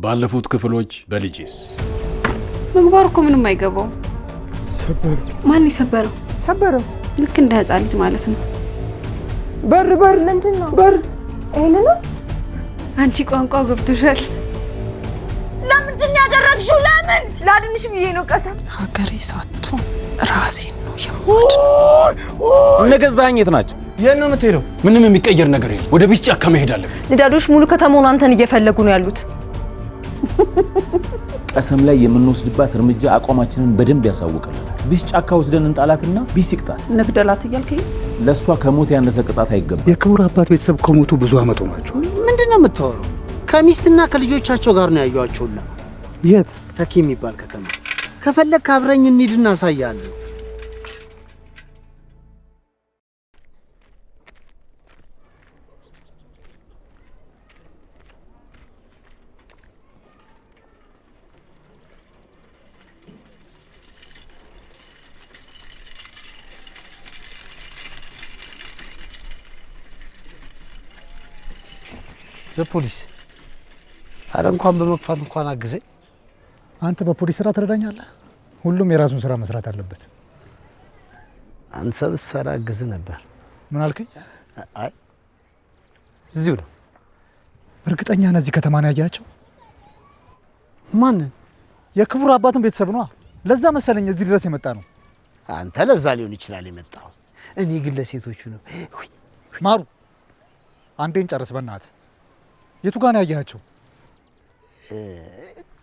ባለፉት ክፍሎች በልጅስ ምግባር እኮ ምንም አይገባው። ሰበር ማን ይሰበረው? ሰበረው ልክ እንደ ህፃን ልጅ ማለት ነው። በር ምንድነው? በር ይሄን ነው አንቺ ቋንቋው ገብቶሻል። ለምንድን ያደረግሽው? ለምን ላድንሽ ብዬ ነው። ቀሰም ሀገሬ ሳትሆን ራሴን ነው የማድነው። ነገዛኝ የት ናቸው? የት ነው የምትሄደው? ምንም የሚቀየር ነገር የለም። ወደ ቢስ ጫካ መሄድ አለብን። ንዳዶች ሙሉ ከተማውን አንተን እየፈለጉ ነው ያሉት። ቀሰም ላይ የምንወስድባት እርምጃ አቋማችንን በደንብ ያሳውቀናል። ቢስ ጫካ ወስደን እንጣላትና ቢስ ይቅጣል። ንግደላት እያልከኝ ለሷ ከሞት ያነሰ ቅጣት አይገባም። የክቡር አባት ቤተሰብ ከሞቱ ብዙ አመቱ ናቸው። ምንድነው የምታወራው? ከሚስትና ከልጆቻቸው ጋር ነው ያዩአቸውና። የት? ተኪ የሚባል ከተማ። ከፈለክ አብረኝ እንሂድና አሳያለሁ። ፖሊስ አረ እንኳን በመግፋት እንኳን አግዘኝ። አንተ በፖሊስ ስራ ትረዳኛለህ? ሁሉም የራሱን ስራ መስራት አለበት። አንተ ብትሰራ አግዝ ነበር። ምን አልከኝ? አይ እዚሁ ነው። እርግጠኛ ነህ እዚህ ከተማ ነው ያያቸው? ማን? የክቡር አባትን ቤተሰብ ነው። ለዛ መሰለኝ እዚህ ድረስ የመጣ ነው። አንተ ለዛ ሊሆን ይችላል የመጣው። እኔ ግን ለሴቶቹ ነው። ማሩ አንዴን ጨርስ በእናትህ። የቱ ጋር ነው ያያቸው?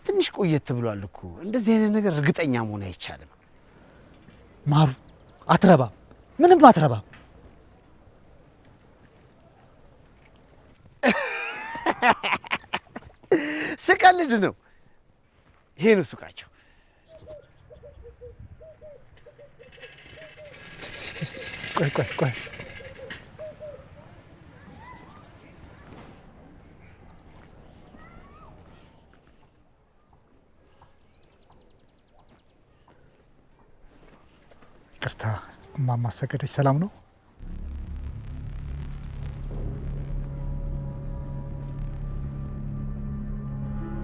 ትንሽ ቆየት ብሏል እኮ። እንደዚህ አይነት ነገር እርግጠኛ መሆን አይቻልም። ማሩ አትረባም፣ ምንም አትረባም። ስቀልድ ነው። ይሄ ነው ሱቃቸው። ቆይ ቅርታ እማማ ሰገደች ሰላም ነው?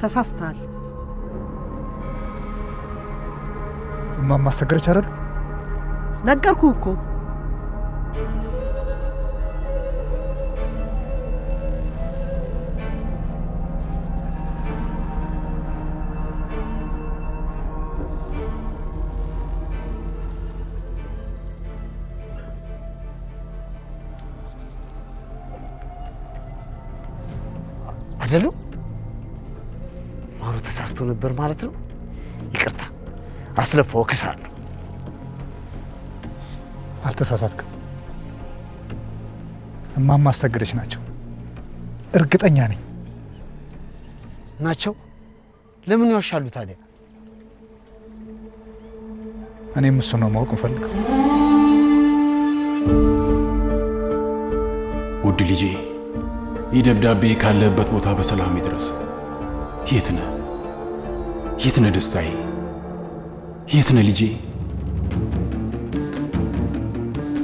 ተሳስተሃል። እማማ ሰገደች አይደሉ? ነገርኩህ እኮ። አይደሉ? ማሩ ተሳስቶ ነበር ማለት ነው። ይቅርታ አስለፈው ክሳለሁ። አልተሳሳትክም። እማማ አሰገደች ናቸው፣ እርግጠኛ ነኝ። ናቸው? ለምን ይዋሻሉ ታዲያ? እኔም እሱ ነው ማወቅ እንፈልገው። ውድ ልጄ ይህ ደብዳቤ ካለበት ቦታ በሰላም ይድረስ። የት ነህ? የት ነህ ደስታዬ? የት ነህ ልጄ?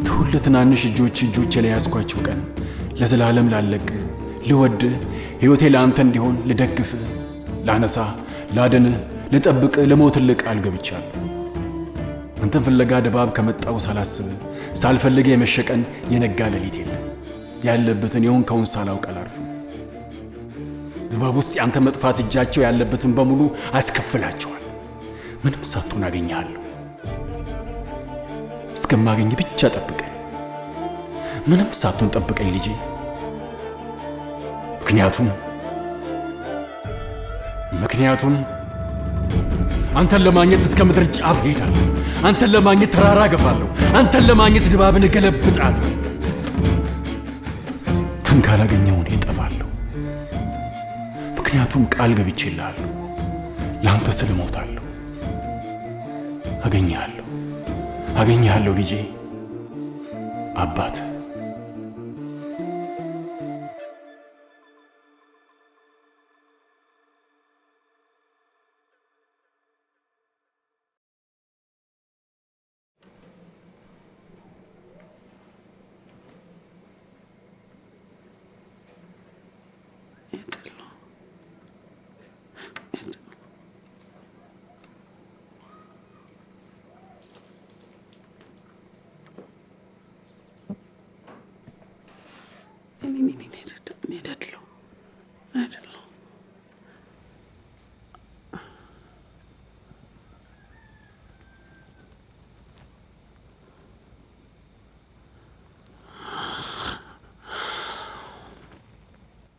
ትሁን ለትናንሽ እጆቼ ላይ ያዝኳቸው ቀን ለዘላለም ላለቅ ልወድ ሕይወቴ ለአንተ እንዲሆን ልደግፍ ላነሳ ላድን ልጠብቅ ልሞትልህ ቃል ገብቻለሁ። አንተን ፍለጋ ድባብ ከመጣው ሳላስብ ሳልፈልግ የመሸቀን የነጋ ሌሊት የለም። ያለበትን የሆንከውን ሳላውቅ አላርፍም። ድባብ ውስጥ ያንተ መጥፋት እጃቸው ያለበትን በሙሉ አስከፍላቸዋል። ምንም ሳትሆን አገኘሃለሁ። እስከማገኝ ብቻ ጠብቀኝ። ምንም ሳትሆን ጠብቀኝ ልጄ። ምክንያቱም አንተን ለማግኘት እስከ ምድር ጫፍ ሄዳለሁ። አንተን ለማግኘት ተራራ ገፋለሁ። አንተን ለማግኘት ድባብን እገለብጣለሁ። አንተን ካላገኘሁ እኔ እጠፋለሁ። ምክንያቱም ቃል ገብቼልሃለሁ። ለአንተ ስል እሞታለሁ። አገኘሃለሁ ልጄ። አባት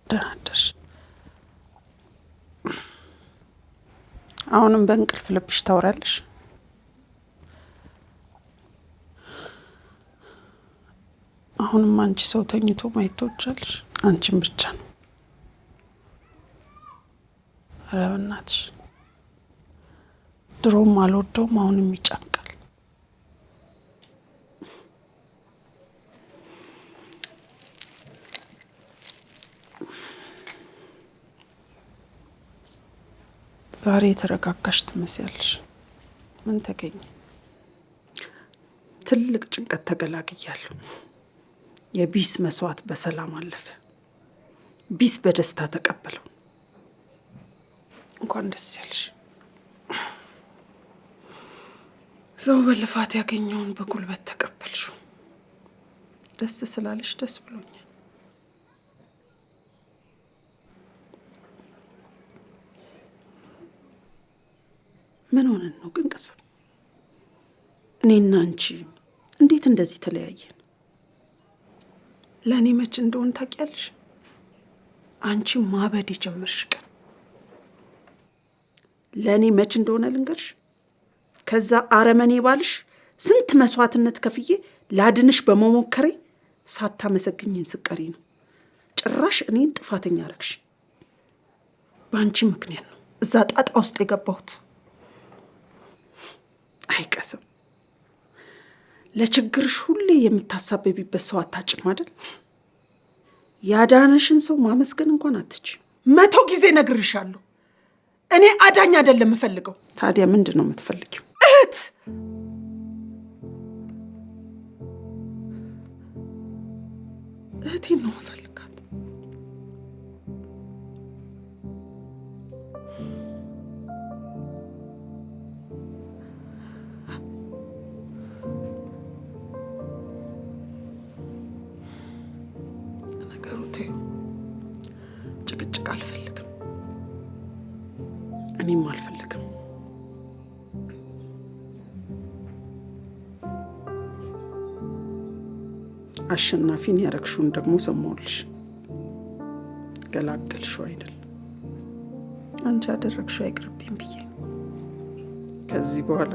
ደህና አሁንም በእንቅልፍ ልብሽ ታወራለሽ? አሁንም አንቺ ሰው ተኝቶ ማየት ትወጃለሽ? አንቺን ብቻ ነው። ኧረ በእናትሽ ድሮም አልወደውም፣ አሁንም ይጨንቃል። ዛሬ የተረጋጋሽ ትመስያለሽ። ምን ተገኘ? ትልቅ ጭንቀት ተገላግያለሁ። የቢስ መስዋዕት በሰላም አለፈ። ቢስ በደስታ ተቀበለው። እንኳን ደስ ያለሽ። ሰው በልፋት ያገኘውን በጉልበት ተቀበልሽው። ደስ ስላለሽ ደስ ብሎኛል። ምን ሆነን ነው ግን ቅስም? እኔና አንቺ እንዴት እንደዚህ ተለያየን? ለእኔ መች እንደሆን ታውቂያለሽ? አንቺ ማበድ የጀመርሽ ቀን ለእኔ መች እንደሆነ ልንገርሽ። ከዛ አረመኔ ባልሽ ስንት መስዋዕትነት ከፍዬ ላድንሽ በመሞከሬ ሳታመሰግኝን ስቀሪ ነው። ጭራሽ እኔን ጥፋተኛ አረግሽ። በአንቺ ምክንያት ነው እዛ ጣጣ ውስጥ የገባሁት። አይቀስም፣ ለችግርሽ ሁሌ የምታሳበቢበት ሰው አታጭም አይደል? ያዳነሽን ሰው ማመስገን እንኳን አትችይም። 100 ጊዜ ነግርሻለሁ። እኔ አዳኝ አይደለም የምፈልገው። ታዲያ ምንድን ነው የምትፈልጊው? እህት። እህቴን ነው የምፈልጋት። ነገሩ ተይው፣ ጭቅጭቅ አልፈልግም። እኔም አልፈልግም። አሸናፊን ያረግሽውን ደግሞ ሰማሁልሽ። ገላገልሽው አይደል? አንቺ ያደረግሽው አይቅርብኝ ብዬ ከዚህ በኋላ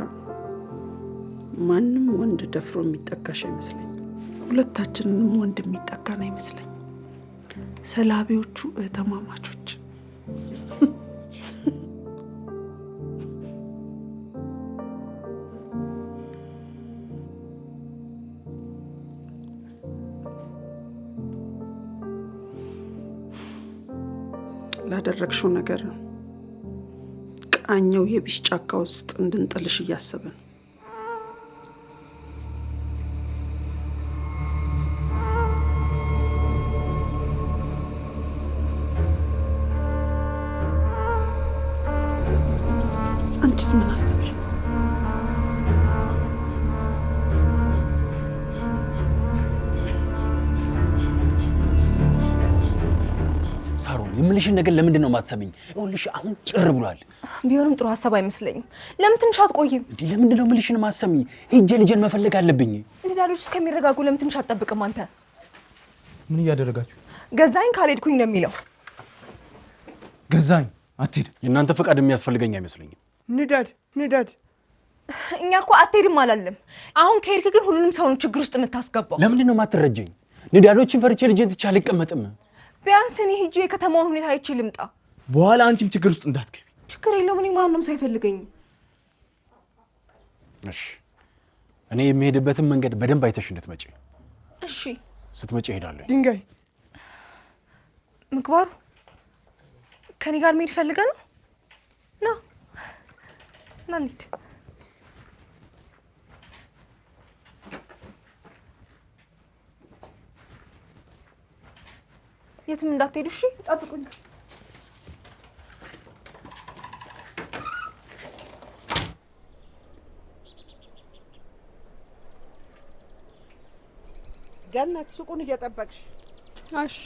ማንም ወንድ ደፍሮ የሚጠጋሽ አይመስለኝ። ሁለታችንንም ወንድ የሚጠጋን አይመስለኝ። ሰላቢዎቹ እህትማማቾች። ላደረግሽው ነገር ቃኘው የቢስ ጫካ ውስጥ እንድንጥልሽ እያሰብን አንቺስ ምን አሰብሽ? ሳሮን የምልሽን ነገር ለምንድን ነው የማትሰሚኝ? ይኸውልሽ አሁን ጭር ብሏል። ቢሆንም ጥሩ ሀሳብ አይመስለኝም። ለምን ትንሽ አትቆይም? እንዴ ለምንድን ነው የምልሽን ማትሰሚ? ሄጄ ልጄን መፈለግ አለብኝ። እንዳሎች እስከሚረጋጉ ለምን ትንሽ አትጠብቅም አንተ? ምን እያደረጋችሁ? ገዛኝ ካልሄድኩኝ ነው የሚለው። ገዛኝ አትሄድ። የእናንተ ፈቃድ የሚያስፈልገኝ አይመስለኝም። ንዳድ እኛ እኮ አትሄድም አላለም። አሁን ከሄድክ ግን ሁሉንም ሰውን ችግር ውስጥ የምታስገባው። ለምንድን ነው የማትረጀኝ? ንዳዶችን ፈርቼ ልጄን ትቼ አልቀመጥም። ቢያንስ እኔ ሂጄ የከተማውን ሁኔታ አይቼ ልምጣ። በኋላ አንቺም ችግር ውስጥ እንዳትገቢ። ችግር የለውም። እኔ ማንም ሰው አይፈልገኝም። እሺ እኔ የሚሄድበትን መንገድ በደንብ አይተሽ እንድትመጪ። እሺ ስትመጪ እሄዳለሁ። ድንጋይ ምግባሩ ከኔ ጋር መሄድ ፈልገ ነው? ና እንሂድ። የትም እንዳትሄዱ እሺ? ጠብቁኝ። ገነት ሱቁን እየጠበቅሽ እሺ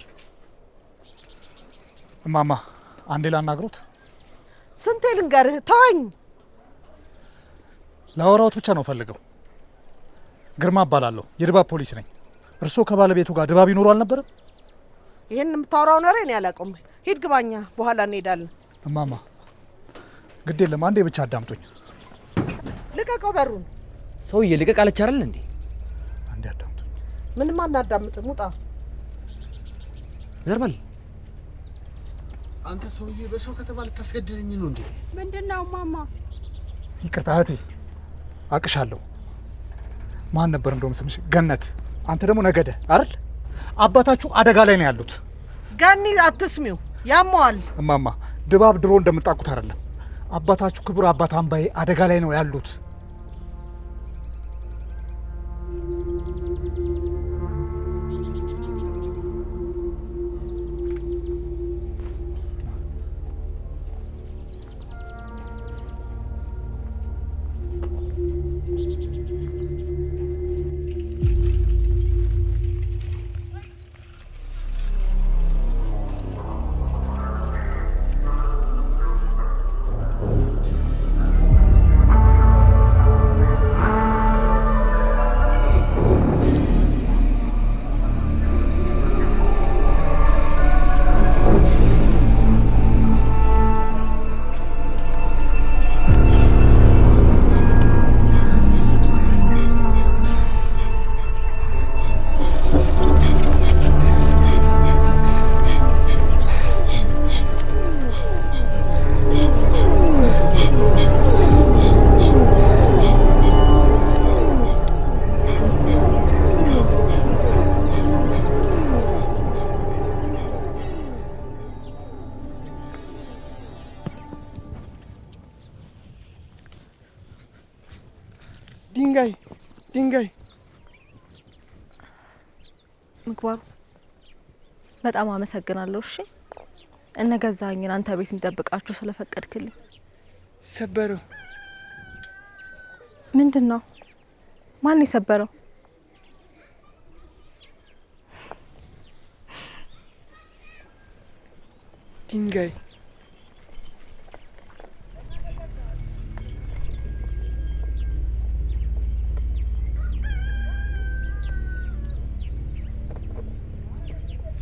እማማ አንዴ ላናግሮት። ስንቴ ልንገርህ? ተወኝ። ላወራዎት ብቻ ነው ፈልገው። ግርማ እባላለሁ፣ የድባብ ፖሊስ ነኝ። እርስዎ ከባለቤቱ ጋር ድባብ ይኖሩ አልነበረም? ይህን የምታወራው ነሬ እኔ አላውቅም። ሂድ ግባኛ፣ በኋላ እንሄዳለን። እማማ ግድ የለም አንዴ ብቻ አዳምጡኝ። ልቀቀው በሩን። ሰውዬ ልቀቅ አለች አይደል እንዴ? አንዴ አዳምጡኝ። ምንም አናዳምጥም፣ ውጣ። ዘርበል አንተ ሰውዬ በሰው ከተማ ልታስገድለኝ ነው እንዴ? ምንድነው ማማ? ይቅርታ እህቴ፣ አቅሻለሁ። ማን ነበር እንደውም ስምሽ? ገነት። አንተ ደግሞ ነገደ አይደል? አባታችሁ አደጋ ላይ ነው ያሉት። ገኒ አትስሚው፣ ያመዋል። እማማ ድባብ ድሮ እንደምታውቁት አይደለም። አባታችሁ ክቡር አባት አምባዬ አደጋ ላይ ነው ያሉት። ድንጋይ ምግባሩ በጣም አመሰግናለሁ። እሺ እነገዛኸኝን አንተ ቤት እንድጠብቃችሁ ስለፈቀድክልኝ። ሰበረው። ምንድነው? ማን የሰበረው? ድንጋይ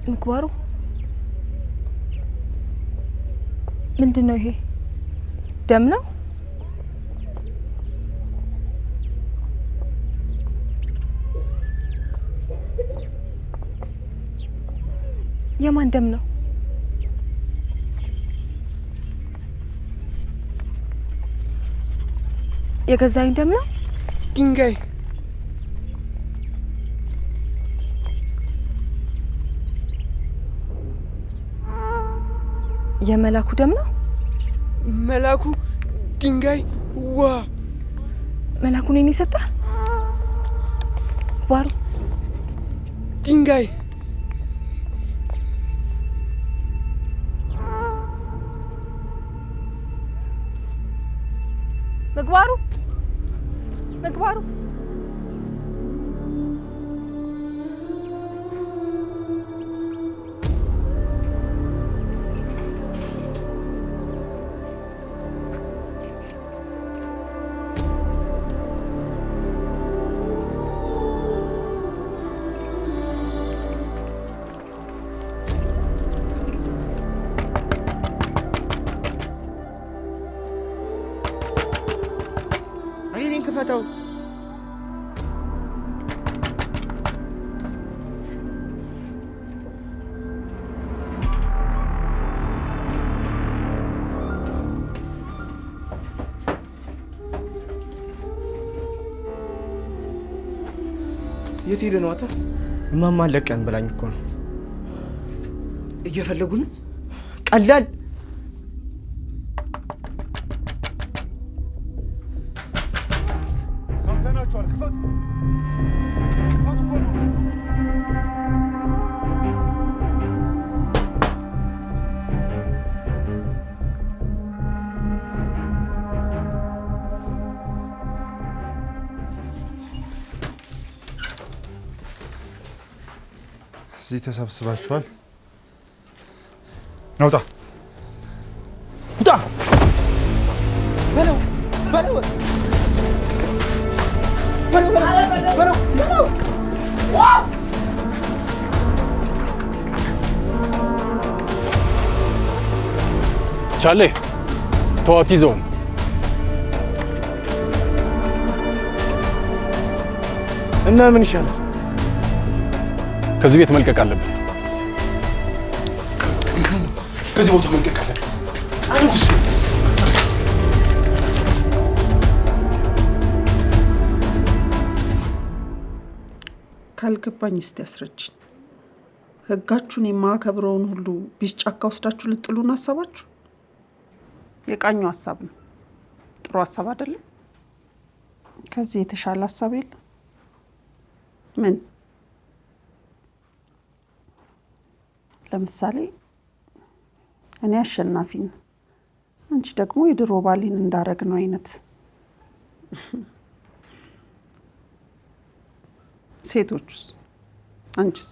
ምግባሩ ምንድነው? ይሄ ደም ነው? የማን ደም ነው? የገዛኝ ደም ነው? ድንጋይ የመላኩ ደም ነው? መላኩ ድንጋይ ዋ መላኩ ነኝ የሰጠ ባሩ ድንጋይ ምግባሩ ምግባሩ አይኔን ክፈተው። የት ሄደ ነው? አታ እማማ ለቀን ብላኝ እኮ ነው። እየፈለጉ ነው። ቀላል ሰምተናችኋል። ክፈቱ ክፈቱ እኮ ነው። እዚህ ተሰብስባችኋል? ናውጣ ውጣ በለው በለው በለው በለው ቻሌ ተዋት ይዘውም እና ምን ይሻላል? ከዚህ ቤት መልቀቅ አለብን። ከዚህ ቦታ መልቀቅ አለብን። አንጉስ ካልገባኝ እስቲ አስረጅኝ። ህጋችሁን የማከብረውን ሁሉ ቢስ ጫካ ወስዳችሁ ልጥሉን አሰባችሁ? የቃኙ ሀሳብ ነው። ጥሩ ሀሳብ አይደለም? ከዚህ የተሻለ ሀሳብ የለም? ምን? ለምሳሌ እኔ አሸናፊ ነኝ፣ አንቺ ደግሞ የድሮ ባሌን እንዳረግ ነው አይነት። ሴቶቹስ? አንቺስ?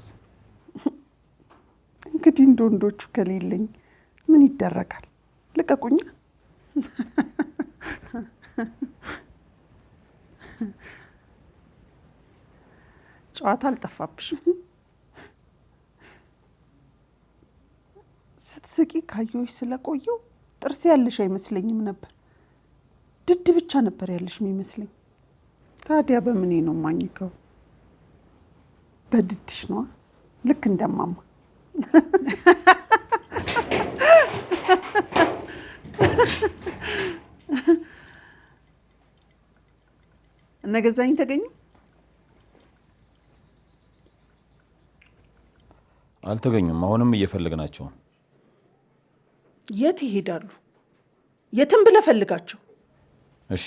እንግዲህ እንደ ወንዶቹ ከሌለኝ ምን ይደረጋል? ልቀቁኛ። ጨዋታ አልጠፋብሽም። ስትስቂ ካየሁሽ ስለቆየው ጥርስ ያለሽ አይመስለኝም ነበር። ድድ ብቻ ነበር ያለሽ የሚመስለኝ። ታዲያ በምኔ ነው ማኝከው? በድድሽ ነዋ፣ ልክ እንደማማ። እነ ገዛኸኝ ተገኙ? አልተገኙም። አሁንም እየፈለግናቸው። የት ይሄዳሉ? የትም ብለህ ፈልጋቸው። እሺ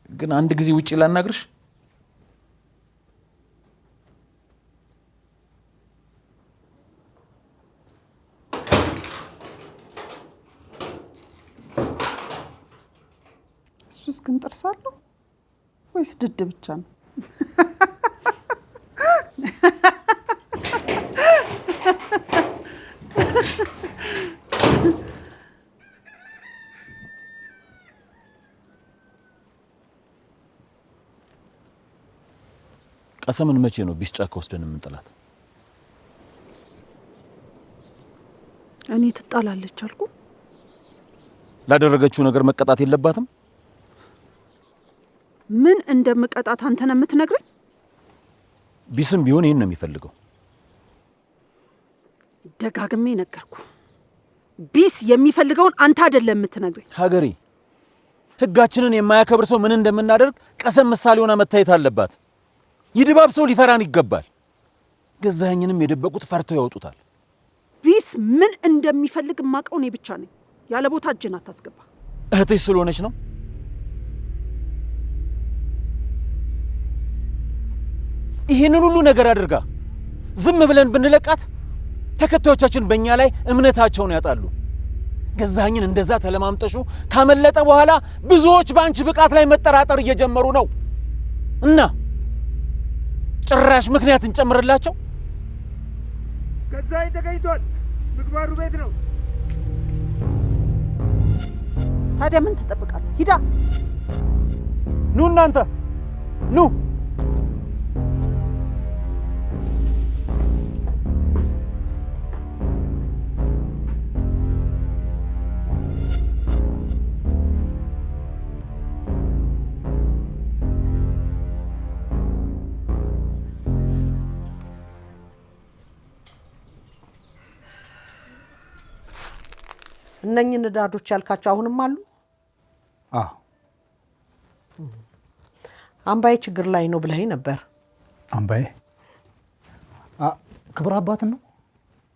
ግን አንድ ጊዜ ውጪ ላናግርሽ። እሱስ ግን ጥርስ አለው ወይስ ድድ ብቻ ነው? ቀሰምን መቼ ነው ቢስ ጫካ ወስደን የምንጥላት? እኔ ትጣላለች አልኩ። ላደረገችው ነገር መቀጣት የለባትም? ምን እንደምቀጣት አንተ ነህ የምትነግረኝ? ቢስም ቢሆን ይሄን ነው የሚፈልገው። ደጋግሜ ነገርኩ። ቢስ የሚፈልገውን አንተ አይደለም የምትነግረኝ። ሀገሬ፣ ህጋችንን የማያከብር ሰው ምን እንደምናደርግ ቀሰም ምሳሌ ሆና መታየት አለባት። ይድባብ ሰው ሊፈራን ይገባል። ገዛኸኝንም የደበቁት ፈርተው ያወጡታል። ቢስ ምን እንደሚፈልግ የማውቀው እኔ ብቻ ነኝ። ያለ ቦታ እጅን አታስገባ። እህትሽ ስለሆነች ነው። ይህንን ሁሉ ነገር አድርጋ ዝም ብለን ብንለቃት ተከታዮቻችን በእኛ ላይ እምነታቸውን ያጣሉ። ገዛኸኝን እንደዛ ተለማምጠሹ ካመለጠ በኋላ ብዙዎች በአንቺ ብቃት ላይ መጠራጠር እየጀመሩ ነው እና ጭራሽ ምክንያት እንጨምርላቸው። ገዛኸኝ ተገኝቷል፣ ምግባሩ ቤት ነው። ታዲያ ምን ትጠብቃለህ? ሂዳ። ኑ እናንተ ኑ። እነኝህ ንዳዶች ያልካቸው አሁንም አሉ? አዎ። አምባዬ ችግር ላይ ነው ብለኸኝ ነበር። አምባዬ ክብረ አባትን ነው?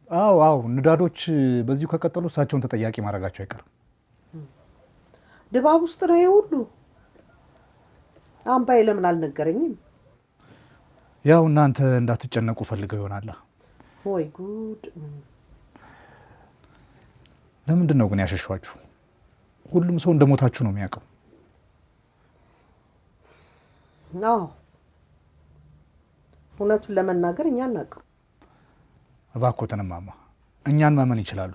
አዎ አዎ። ንዳዶች በዚሁ ከቀጠሉ እሳቸውን ተጠያቂ ማድረጋቸው አይቀርም። ድባብ ውስጥ ነው ይሄ ሁሉ። አምባዬ ለምን አልነገረኝም? ያው እናንተ እንዳትጨነቁ ፈልገው ይሆናል። ወይ ጉድ! ለምንድን ነው ግን ያሸሿችሁ? ሁሉም ሰው እንደሞታችሁ ነው የሚያውቀው። አዎ እውነቱን ለመናገር እኛ እናውቀው። እባክዎትን እማማ እኛን ማመን ይችላሉ።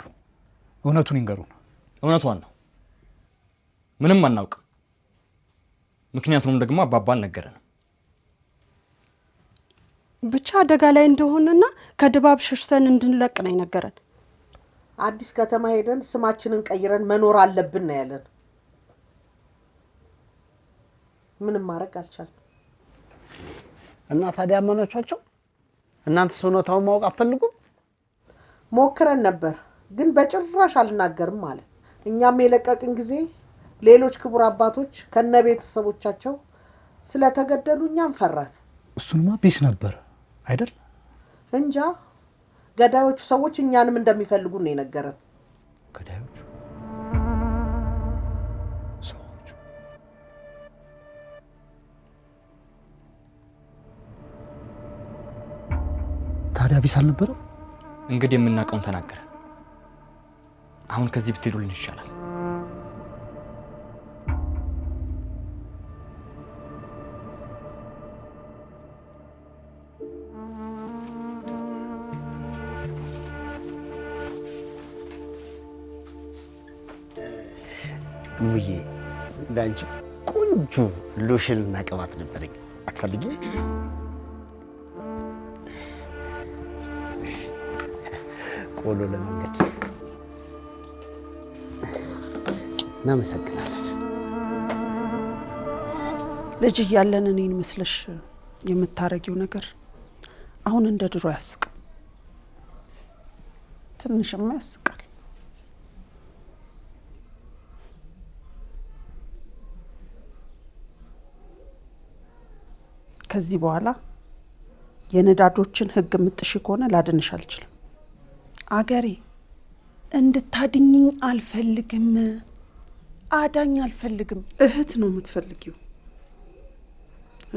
እውነቱን ይንገሩን። እውነቷን ነው። ምንም አናውቅም። ምክንያቱም ደግሞ አባባ አልነገረንም። ብቻ አደጋ ላይ እንደሆነና ከድባብ ሸሽተን እንድንለቅ ነው የነገረን። አዲስ ከተማ ሄደን ስማችንን ቀይረን መኖር አለብን ነው ያለን። ምንም ማድረግ አልቻልንም። እና ታዲያ አመናችኋቸው? እናንተስ እውነታውን ማወቅ አትፈልጉም? ሞክረን ነበር ግን በጭራሽ አልናገርም አለ። እኛም የለቀቅን ጊዜ ሌሎች ክቡር አባቶች ከነ ቤተሰቦቻቸው ስለተገደሉ እኛም ፈራን። እሱንማ ቢስ ነበር አይደል? እንጃ ገዳዮቹ ሰዎች እኛንም እንደሚፈልጉ ነው የነገረን። ገዳዮቹ ሰዎች ታዲያ ቢስ አልነበረም? እንግዲህ የምናውቀውን ተናገረን። አሁን ከዚህ ብትሄዱልን ይሻላል። ሙዬ እንዳንቺ ቆንጆ ሎሽን እና ቅባት ነበረኝ። አትፈልጊም? ቆሎ ለመንገድ እናመሰግናለን። ልጅ እያለን እኔን መስለሽ የምታረጊው ነገር አሁን እንደ ድሮ ያስቃል። ትንሽማ ያስቃል። ከዚህ በኋላ የነዳዶችን ሕግ የምጥሽ ከሆነ ላድንሽ አልችልም። አገሬ እንድታድኝኝ አልፈልግም። አዳኝ አልፈልግም። እህት ነው የምትፈልጊው?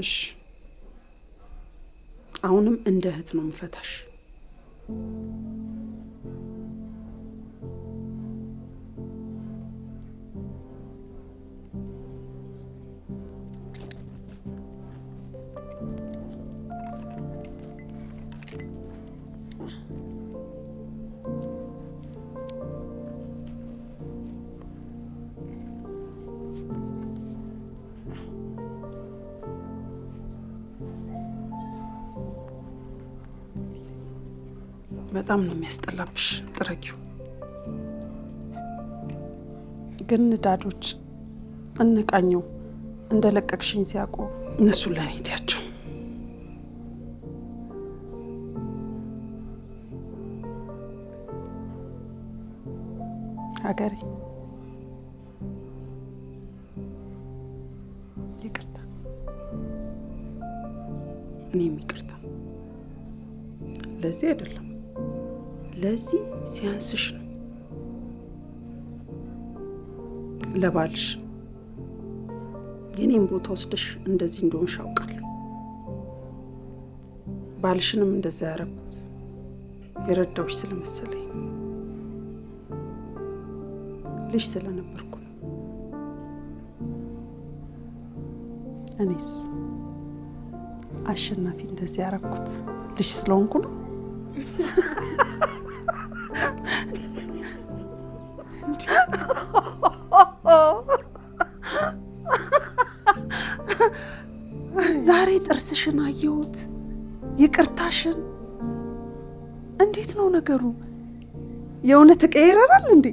እሺ አሁንም እንደ እህት ነው የምፈታሽ። በጣም ነው የሚያስጠላብሽ። ጥረጊው። ግን ንዳዶች እንቃኘው እንደለቀቅሽኝ ሲያውቁ እነሱን ለኔ ትያቸው። ሀገሬ ይቅርታ፣ እኔም ይቅርታ። ለዚህ አይደለም ለዚህ ሲያንስሽ ነው። ለባልሽ የኔን ቦታ ወስደሽ እንደዚህ እንደሆንሽ አውቃለሁ። ባልሽንም እንደዛ ያረኩት የረዳውሽ ስለመሰለኝ ልጅ ስለነበርኩ ነው። እኔስ አሸናፊ እንደዚህ ያረኩት ልጅ ስለሆንኩ ነው። ዛሬ ጥርስሽን አየሁት፣ ይቅርታሽን። እንዴት ነው ነገሩ? የእውነት ተቀይረናል እንዴ?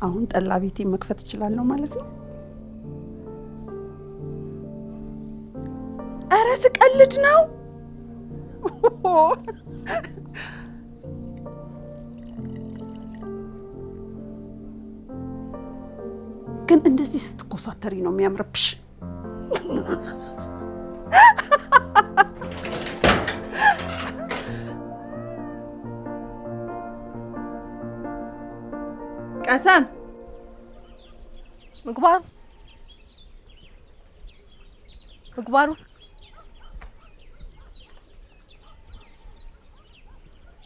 አሁን ጠላ ቤቴ መክፈት እችላለሁ ማለት ነው? ኧረ ስቀልድ ነው። ግን እንደዚህ ስትኮሳተሪ ነው የሚያምርብሽ። ቀሰም ምግባሩ ምግባሩ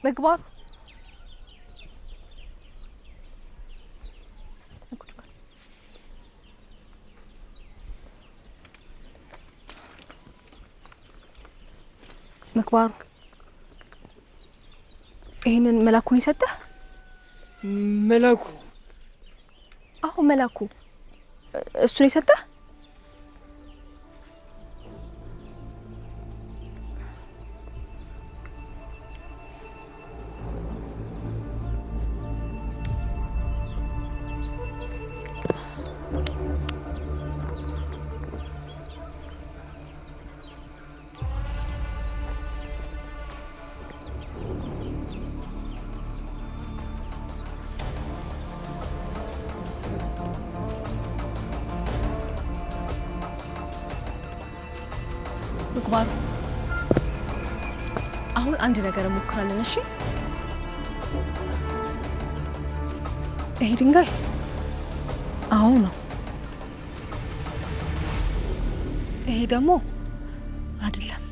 ምግባሩ ምግባሩ ይሄንን መላኩን ይሰጣህ? መላኩ? አዎ መላኩ እሱን ይሰጣህ? ምግባሩ አሁን አንድ ነገር እንሞክራለን። እሺ ይሄ ድንጋይ አሁን ነው፣ ይሄ ደግሞ አይደለም።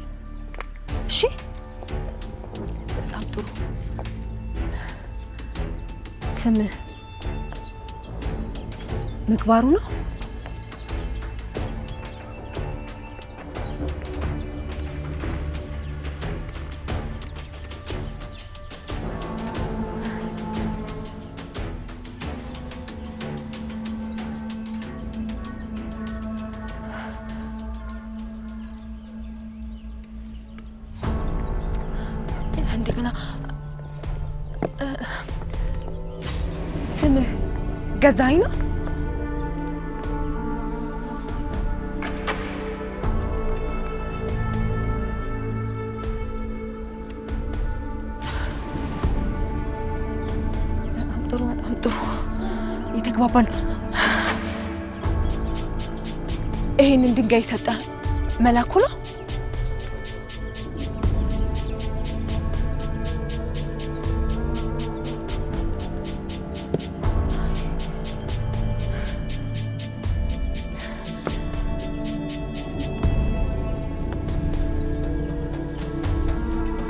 እሺ በጣም ጥሩ። ስምህ ምግባሩ ነው? እንደገና ስምህ ገዛኸኝ ነው? በጣም ጥሩ የተግባባን። ይሄንን ድንጋይ ሰጠ መላኩ ነው?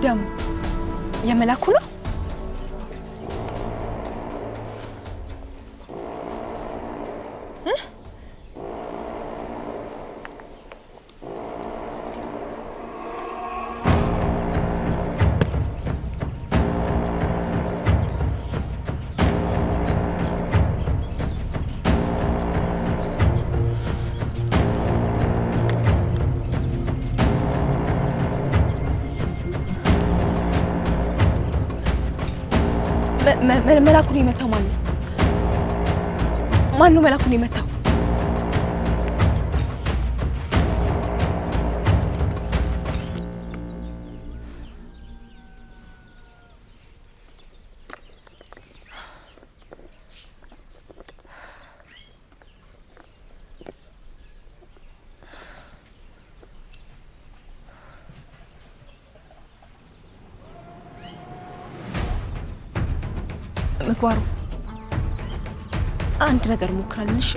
ደም የመላኩ ነው? መላኩን የመታው ማን ነው? ማን ነው መላኩን የመታው? ምግባሩ አንድ ነገር ሞክራለን። እሺ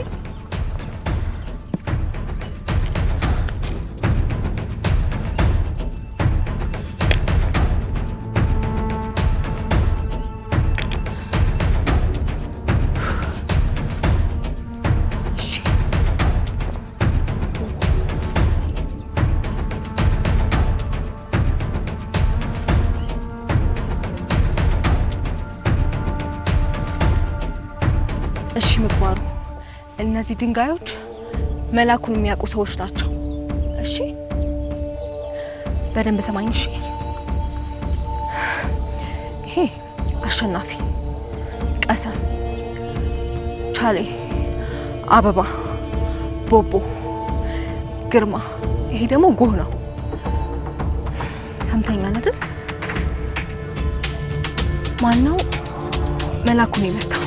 እሺ ምግባሩ እነዚህ ድንጋዮች መላኩን የሚያውቁ ሰዎች ናቸው። እሺ በደንብ ሰማኝ። እሺ ይሄ አሸናፊ፣ ቀሰም፣ ቻሌ፣ አበባ፣ ቦቦ፣ ግርማ፣ ይሄ ደግሞ ጎህ ነው። ሰምተኛል አይደል? ማን ነው መላኩን የመታው?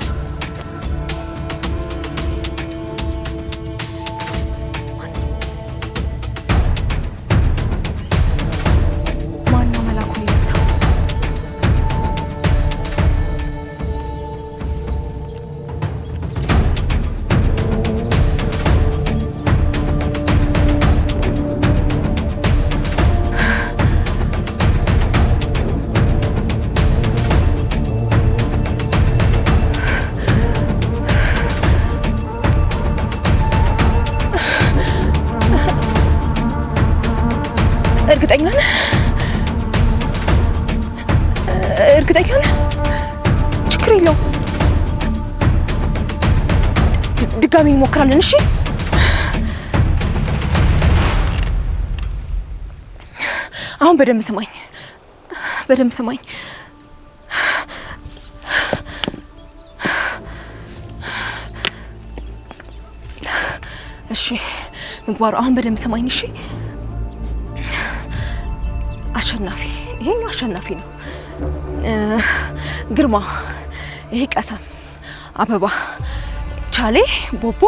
ድጋሚ እንሞክራለን። እሺ አሁን በደንብ ስማኝ፣ በደንብ ስማኝ። እሺ ምግባሩ፣ አሁን በደንብ ስማኝ። እሺ አሸናፊ፣ ይሄኛው አሸናፊ ነው። ግርማ፣ ይሄ ቀሰም፣ አበባ፣ ቻሌ፣ ቦቦ፣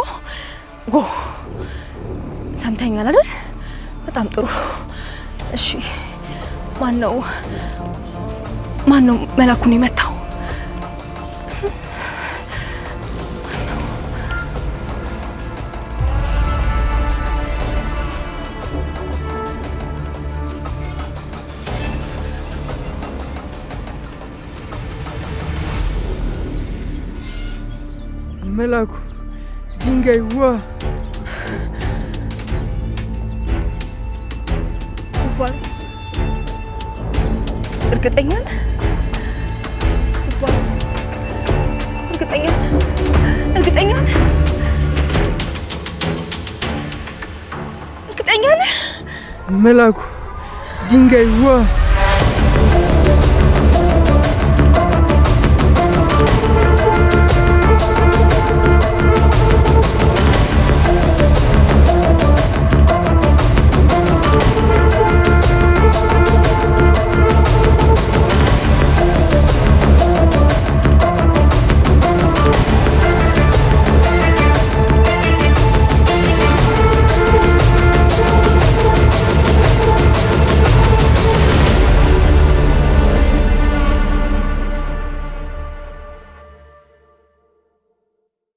ጎ። ሰምተኛል አይደል? በጣም ጥሩ። እሺ ማን ነው መላኩን የመታው? መላኩ ድንጋይ ዋ እርግጠኛ ነህ? እርግጠኛ ነህ? እርግጠኛ ነህ? እርግጠኛ ነህ? መላኩ ድንጋይ ዋ